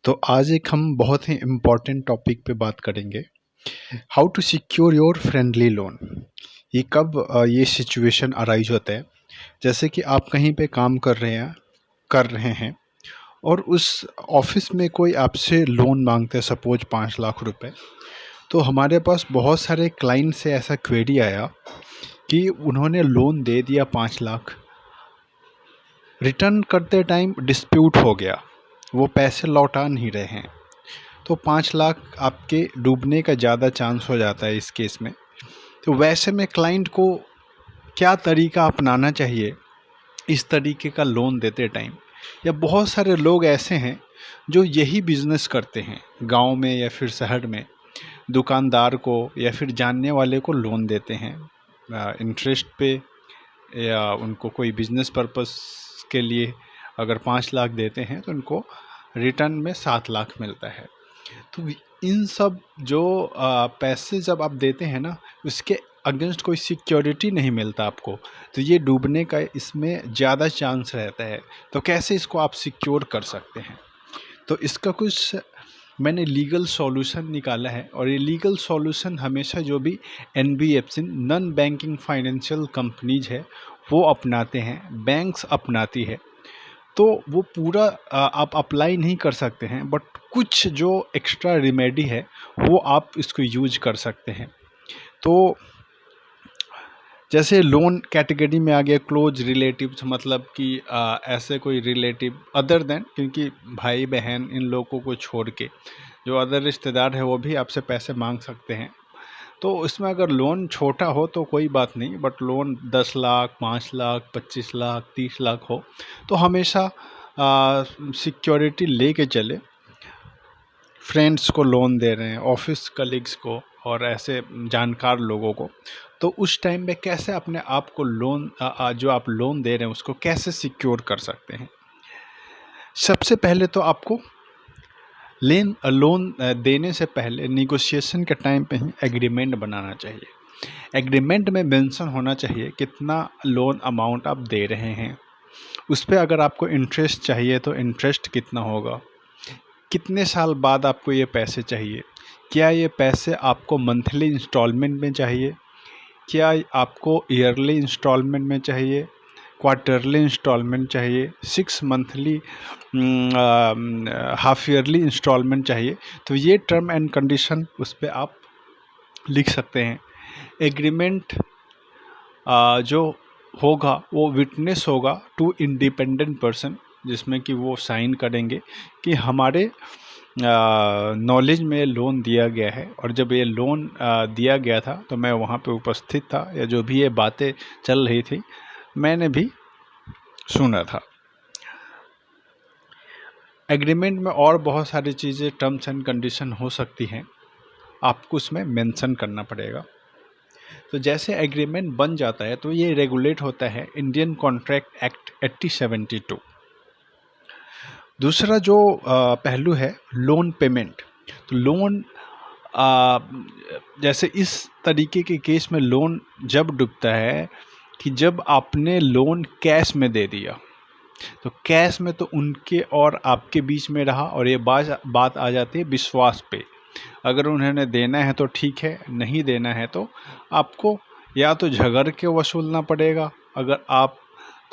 तो आज एक हम बहुत ही इम्पोर्टेंट टॉपिक पे बात करेंगे। How to secure your friendly loan. ये कब ये सिचुएशन अराइज होता है, जैसे कि आप कहीं पे काम कर रहे हैं और उस ऑफिस में कोई आपसे लोन मांगते हैं, सपोज 5 लाख रुपए। तो हमारे पास बहुत सारे क्लाइंट से ऐसा क्वेरी आया कि उन्होंने लोन दे दिया 5 लाख, रिटर्न करते टाइम डिस्प्यूट हो गया, वो पैसे लौटा नहीं रहे हैं। तो 5 लाख आपके डूबने का ज़्यादा चांस हो जाता है इस केस में। तो वैसे में क्लाइंट को क्या तरीका अपनाना चाहिए इस तरीके का लोन देते टाइम। या बहुत सारे लोग ऐसे हैं जो यही बिजनेस करते हैं गांव में या फिर शहर में, दुकानदार को या फिर जानने वाले को लोन देते हैं इंटरेस्ट पे, या उनको कोई बिजनेस पर्पस के लिए अगर 5 लाख देते हैं तो उनको रिटर्न में 7 लाख मिलता है। तो इन सब जो पैसे जब आप देते हैं ना, उसके अगेंस्ट कोई सिक्योरिटी नहीं मिलता आपको, तो ये डूबने का इसमें ज़्यादा चांस रहता है। तो कैसे इसको आप सिक्योर कर सकते हैं, तो इसका कुछ मैंने लीगल सॉल्यूशन निकाला है। और ये लीगल सॉल्यूशन हमेशा जो भी NBFC, non banking financial companies है, वो अपनाते हैं, बैंक्स अपनाती है। तो वो पूरा आप अप्लाई नहीं कर सकते हैं, बट कुछ जो एक्स्ट्रा रेमेडी है वो आप इसको यूज कर सकते हैं। तो जैसे लोन कैटेगरी में आ गया क्लोज रिलेटिव्स, मतलब कि ऐसे कोई रिलेटिव अदर देन, क्योंकि भाई बहन इन लोगों को छोड़ के जो अदर रिश्तेदार है वो भी आपसे पैसे मांग सकते हैं। तो इसमें अगर लोन छोटा हो तो कोई बात नहीं, बट लोन 10 लाख, 5 लाख, 25 लाख, 30 लाख हो तो हमेशा सिक्योरिटी लेके चले। फ्रेंड्स को लोन दे रहे हैं, ऑफिस कलीग्स को और ऐसे जानकार लोगों को, तो उस टाइम में कैसे अपने आप को लोन जो आप लोन दे रहे हैं उसको कैसे सिक्योर कर सकते हैं। सबसे पहले तो आपको लोन देने से पहले निगोशिएशन के टाइम पे ही एग्रीमेंट बनाना चाहिए। एग्रीमेंट में मेंशन होना चाहिए कितना लोन अमाउंट आप दे रहे हैं, उस पर अगर आपको इंटरेस्ट चाहिए तो इंटरेस्ट कितना होगा, कितने साल बाद आपको ये पैसे चाहिए, क्या ये पैसे आपको मंथली इंस्टॉलमेंट में चाहिए, क्या आपको ईयरली इंस्टॉलमेंट में चाहिए, क्वार्टरली इंस्टॉलमेंट चाहिए, 6 मंथली हाफ ईयरली इंस्टॉलमेंट चाहिए। तो ये टर्म एंड कंडीशन उस पर आप लिख सकते हैं। एग्रीमेंट जो होगा वो विटनेस होगा टू इंडिपेंडेंट पर्सन, जिसमें कि वो साइन करेंगे कि हमारे नॉलेज में लोन दिया गया है, और जब ये लोन दिया गया था तो मैं वहाँ पे उपस्थित था, या जो भी ये बातें चल रही थी मैंने भी सुना था। एग्रीमेंट में और बहुत सारी चीज़ें, टर्म्स एंड कंडीशन हो सकती हैं, आपको उसमें मेंशन करना पड़ेगा। तो जैसे एग्रीमेंट बन जाता है तो ये रेगुलेट होता है इंडियन कॉन्ट्रैक्ट एक्ट 8072। दूसरा जो पहलू है लोन पेमेंट। तो लोन जैसे इस तरीके के केस में लोन जब डूबता है कि जब आपने लोन कैश में दे दिया, तो कैश में तो उनके और आपके बीच में रहा, और ये बात आ जाती है विश्वास पे। अगर उन्होंने देना है तो ठीक है, नहीं देना है तो आपको या तो झगड़ के वसूलना पड़ेगा, अगर आप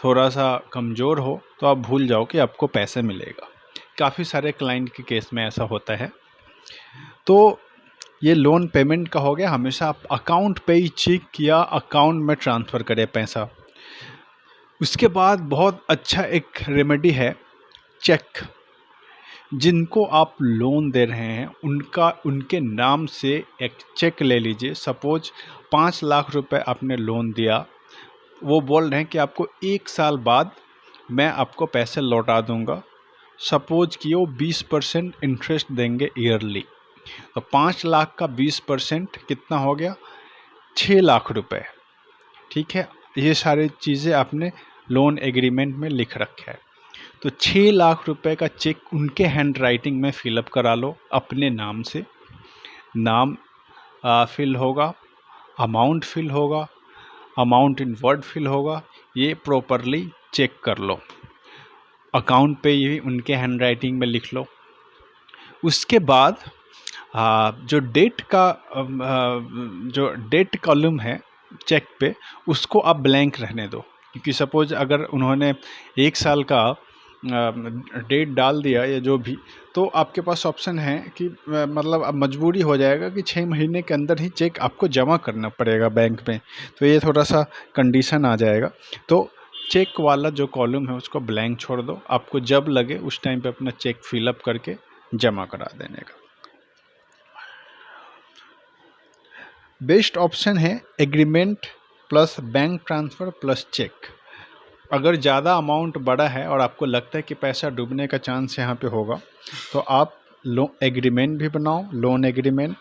थोड़ा सा कमज़ोर हो तो आप भूल जाओ कि आपको पैसे मिलेगा। काफ़ी सारे क्लाइंट के केस में ऐसा होता है। तो ये लोन पेमेंट का हो गया, हमेशा आप अकाउंट पे ही चेक या अकाउंट में ट्रांसफ़र करें पैसा। उसके बाद बहुत अच्छा एक रेमेडी है चेक। जिनको आप लोन दे रहे हैं उनके नाम से एक चेक ले लीजिए। सपोज 5 लाख रुपए आपने लोन दिया, वो बोल रहे हैं कि आपको 1 साल बाद मैं आपको पैसे लौटा दूंगा। सपोज कि वो 20% इंटरेस्ट देंगे ईयरली, तो 5 लाख का 20% कितना हो गया, 6 लाख रुपए। ठीक है, ये सारी चीज़ें आपने लोन एग्रीमेंट में लिख रखा है। तो 6 लाख रुपए का चेक उनके हैंड राइटिंग में फिलअप करा लो अपने नाम से। नाम फिल होगा, अमाउंट फिल होगा, अमाउंट इन वर्ड फिल होगा, ये प्रॉपरली चेक कर लो। अकाउंट पे ये उनके हैंड राइटिंग में लिख लो। उसके बाद जो डेट कॉलम है चेक पे, उसको आप ब्लैंक रहने दो। क्योंकि सपोज अगर उन्होंने 1 साल का डेट डाल दिया या जो भी, तो आपके पास ऑप्शन है कि मतलब अब मजबूरी हो जाएगा कि 6 महीने के अंदर ही चेक आपको जमा करना पड़ेगा बैंक में। तो ये थोड़ा सा कंडीशन आ जाएगा। तो चेक वाला जो कॉलम है उसको ब्लैंक छोड़ दो, आपको जब लगे उस टाइम पे अपना चेक फिलअप करके जमा करा देने का। बेस्ट ऑप्शन है agreement plus bank transfer plus cheque. अगर ज़्यादा अमाउंट बड़ा है और आपको लगता है कि पैसा डूबने का चांस यहाँ पे होगा, तो आप एग्रीमेंट भी बनाओ, लोन एग्रीमेंट,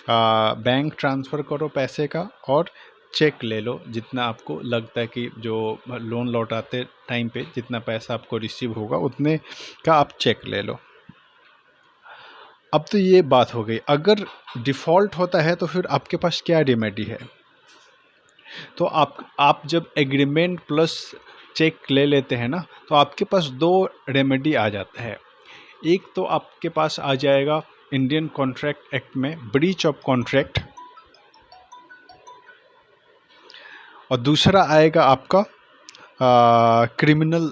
बैंक ट्रांसफ़र करो पैसे का, और चेक ले लो जितना आपको लगता है कि जो लोन लौटाते टाइम पे जितना पैसा आपको रिसीव होगा उतने का आप चेक ले लो। अब तो ये बात हो गई, अगर डिफ़ॉल्ट होता है तो फिर आपके पास क्या रेमेडी है। तो आप जब एग्रीमेंट प्लस चेक ले लेते हैं ना, तो आपके पास 2 रेमेडी आ जाता है। एक तो आपके पास आ जाएगा इंडियन कॉन्ट्रैक्ट एक्ट में ब्रीच ऑफ कॉन्ट्रैक्ट, और दूसरा आएगा आपका क्रिमिनल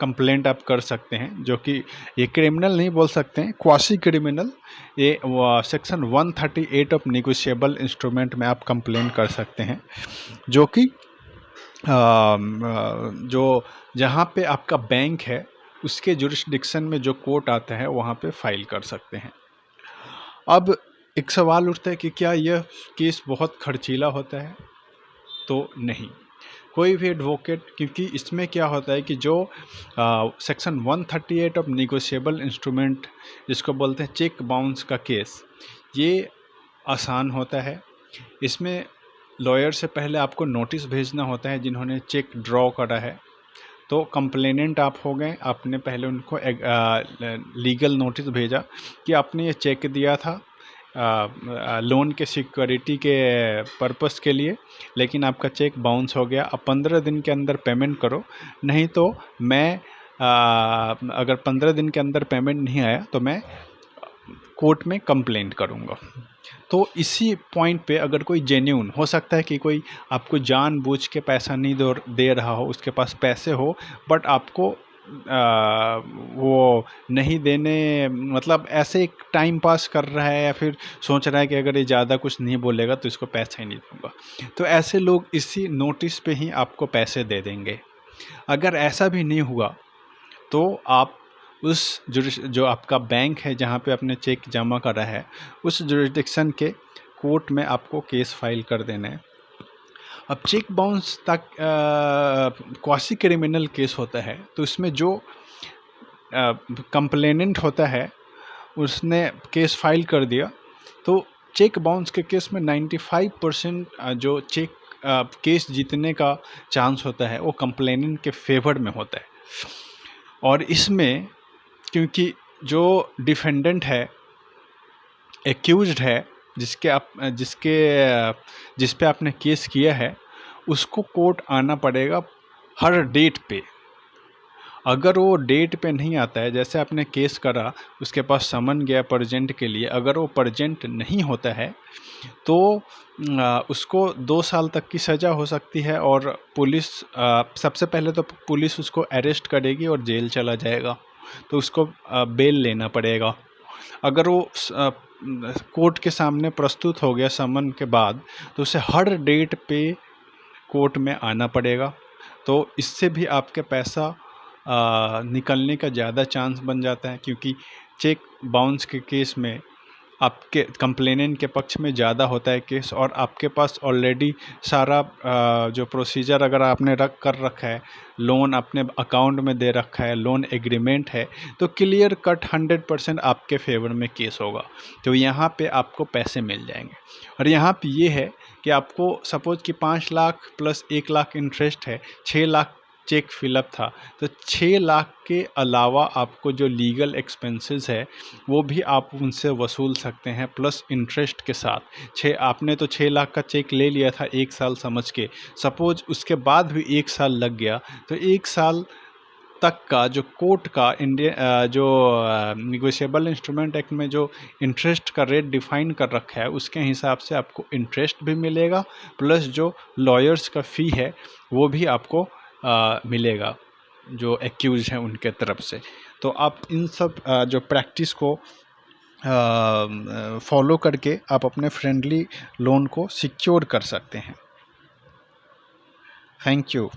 कंप्लेंट आप कर सकते हैं, जो कि ये क्रिमिनल नहीं बोल सकते हैं, क्वासी क्रिमिनल। ये सेक्शन 138 ऑफ नेगोशिएबल इंस्ट्रूमेंट में आप कंप्लेंट कर सकते हैं, जो कि जो जहाँ पे आपका बैंक है उसके जुरिस्डिक्शन में जो कोर्ट आता है वहाँ पे फाइल कर सकते हैं। अब एक सवाल उठता है कि क्या यह केस बहुत खर्चीला होता है? तो नहीं, कोई भी एडवोकेट, क्योंकि इसमें क्या होता है कि जो सेक्शन 138 ऑफ नेगोशिएबल इंस्ट्रूमेंट जिसको बोलते हैं चेक बाउंस का केस, ये आसान होता है। इसमें लॉयर से पहले आपको नोटिस भेजना होता है जिन्होंने चेक ड्रॉ करा है। तो कंप्लेनेंट आप हो गए, आपने पहले उनको लीगल नोटिस भेजा कि आपने ये चेक दिया था लोन के सिक्योरिटी के पर्पस के लिए, लेकिन आपका चेक बाउंस हो गया। अब 15 दिन के अंदर पेमेंट करो, नहीं तो मैं अगर 15 दिन के अंदर पेमेंट नहीं आया तो मैं कोर्ट में कंप्लेंट करूँगा। तो इसी पॉइंट पे अगर कोई जेन्युइन हो सकता है कि कोई आपको जानबूझ के पैसा नहीं दे रहा हो, उसके पास पैसे हो बट आपको वो नहीं देने, मतलब ऐसे एक टाइम पास कर रहा है या फिर सोच रहा है कि अगर ये ज़्यादा कुछ नहीं बोलेगा तो इसको पैसा ही नहीं दूंगा, तो ऐसे लोग इसी नोटिस पे ही आपको पैसे दे देंगे। अगर ऐसा भी नहीं हुआ तो आप उस जो आपका बैंक है जहाँ पे आपने चेक जमा करा है उस जुरिस्डिक्शन के कोर्ट में आपको केस फाइल कर देना है। अब चेक बाउंस तक क्वासी क्रिमिनल केस होता है, तो इसमें जो कंप्लेनेंट होता है उसने केस फाइल कर दिया, तो चेक बाउंस के केस में 95% जो चेक केस जीतने का चांस होता है वो कंप्लेनेंट के फेवर में होता है। और इसमें क्योंकि जो डिफेंडेंट है, एक्यूज्ड है, जिस पे आपने केस किया है, उसको कोर्ट आना पड़ेगा हर डेट पे। अगर वो डेट पे नहीं आता है, जैसे आपने केस करा उसके पास समन गया प्रेजेंट के लिए, अगर वो प्रेजेंट नहीं होता है तो उसको 2 साल तक की सज़ा हो सकती है, और पुलिस सबसे पहले तो पुलिस उसको अरेस्ट करेगी और जेल चला जाएगा, तो उसको बेल लेना पड़ेगा। अगर वो कोर्ट के सामने प्रस्तुत हो गया समन के बाद, तो उसे हर डेट पे कोर्ट में आना पड़ेगा। तो इससे भी आपके पैसा निकलने का ज़्यादा चांस बन जाता है, क्योंकि चेक बाउंस के केस में आपके कंप्लेनेंट के पक्ष में ज़्यादा होता है केस, और आपके पास ऑलरेडी सारा जो प्रोसीजर अगर आपने रखा है, लोन अपने अकाउंट में दे रखा है, लोन एग्रीमेंट है, तो क्लियर कट 100% आपके फेवर में केस होगा। तो यहाँ पे आपको पैसे मिल जाएंगे। और यहाँ पे ये है कि आपको सपोज कि 5 लाख प्लस 1 लाख इंटरेस्ट है, 6 लाख चेक फिलअप था, तो 6 लाख के अलावा आपको जो लीगल एक्सपेंसेस है वो भी आप उनसे वसूल सकते हैं प्लस इंटरेस्ट के साथ। आपने तो 6 लाख का चेक ले लिया था 1 साल समझ के, सपोज उसके बाद भी 1 साल लग गया, तो 1 साल तक का जो कोर्ट का जो निगोशिएबल इंस्ट्रूमेंट एक्ट में जो इंटरेस्ट का रेट डिफाइन कर रखा है उसके हिसाब से आपको इंटरेस्ट भी मिलेगा, प्लस जो लॉयर्स का फ़ी है वो भी आपको मिलेगा जो एक्यूज हैं उनके तरफ से। तो आप इन सब जो प्रैक्टिस को फॉलो करके आप अपने फ्रेंडली लोन को सिक्योर कर सकते हैं। Thank you.